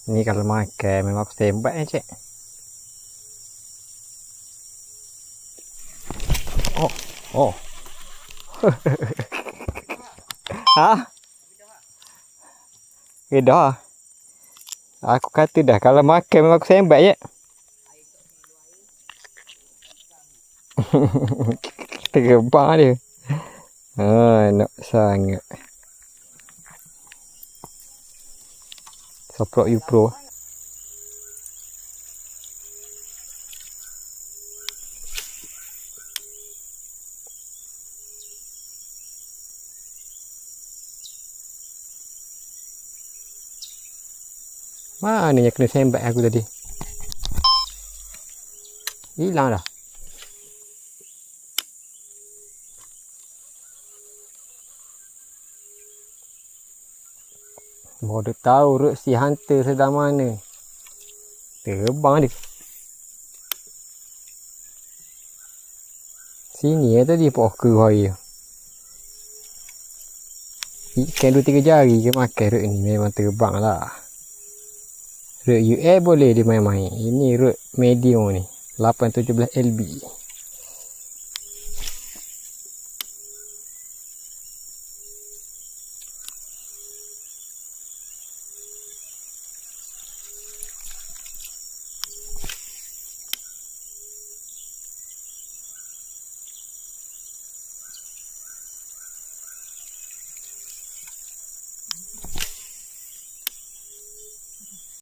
Ni kalau makan memang aku tembak cik. Oh, oh. Ha? Dah. Aku kata dah kalau makan memang aku tembak je. Terbang dia. Nak sangat. Soprok you pro. Mana yang kena sembak aku tadi? Hilang dah. Baru tahu rut si hunter sedang mana. Terbang dia. Sini tadi poker hari. Ikan 2-3 jari ke makan rut ni memang terbang lah. Rut US boleh dia main-main. Ini rut medium ni. 817 LB.